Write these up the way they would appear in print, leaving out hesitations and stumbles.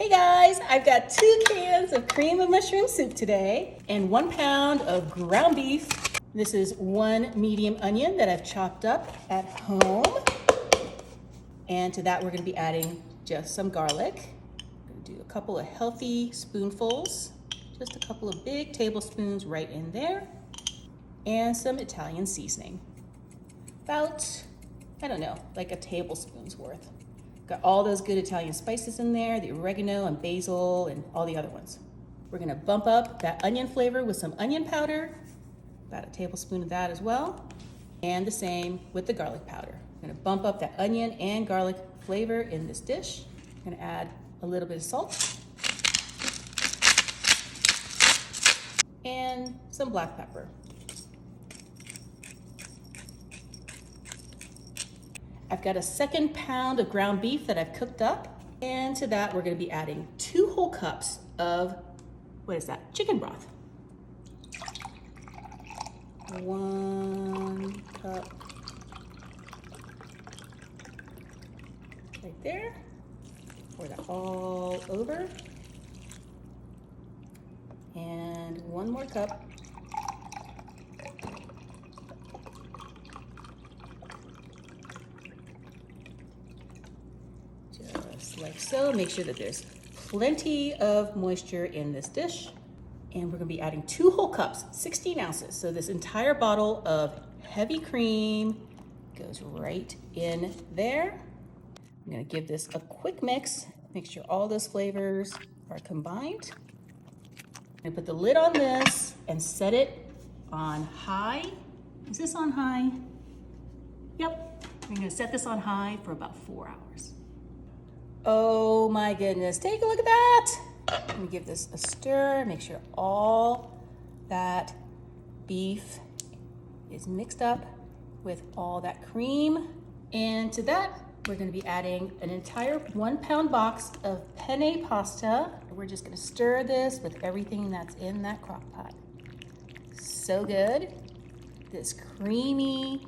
Hey guys, I've got 2 cans of cream of mushroom soup today and 1 pound of ground beef. This is 1 medium onion that I've chopped up at home. And to that we're gonna be adding just some garlic. I'm gonna do a couple of healthy spoonfuls, just a couple of big tablespoons right in there, and some Italian seasoning. About, I don't know, like a tablespoon's worth. Got all those good Italian spices in there, the oregano and basil and all the other ones. We're gonna bump up that onion flavor with some onion powder, about a tablespoon of that as well, and the same with the garlic powder. I'm gonna bump up that onion and garlic flavor in this dish. I'm gonna add a little bit of salt and some black pepper. I've got a 2nd pound of ground beef that I've cooked up, and to that we're gonna be adding 2 whole cups of, what is that, chicken broth. 1 cup right there. Pour that all over. And 1 more cup. Just like so. Make sure that there's plenty of moisture in this dish. And we're gonna be adding 2 whole cups, 16 ounces. So this entire bottle of heavy cream goes right in there. I'm gonna give this a quick mix, make sure all those flavors are combined. I'm gonna put the lid on this and set it on high. Is this on high? Yep. I'm gonna set this on high for about 4 hours. Oh my goodness, take a look at that. I'm gonna give this a stir, make sure all that beef is mixed up with all that cream. And to that, we're gonna be adding an entire 1 pound box of penne pasta. We're just gonna stir this with everything that's in that crock pot. So good. This creamy,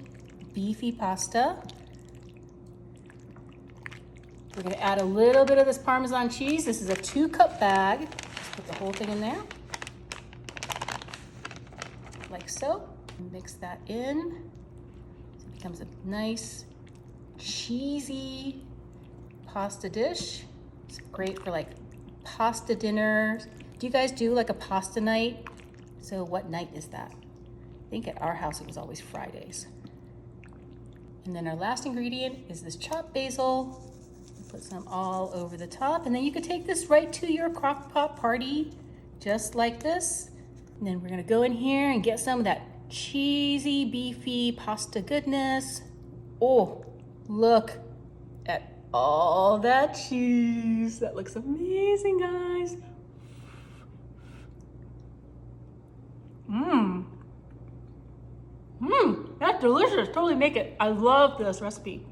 beefy pasta. We're gonna add a little bit of this Parmesan cheese. This is a 2-cup bag. Just put the whole thing in there, like so. Mix that in. So it becomes a nice, cheesy pasta dish. It's great for like pasta dinner. Do you guys do like a pasta night? So what night is that? I think at our house it was always Fridays. And then our last ingredient is this chopped basil. Put some all over the top, and then you could take this right to your crock pot party, just like this. And then we're gonna go in here and get some of that cheesy, beefy pasta goodness. Oh, look at all that cheese. That looks amazing, guys. That's delicious. Totally make it. I love this recipe.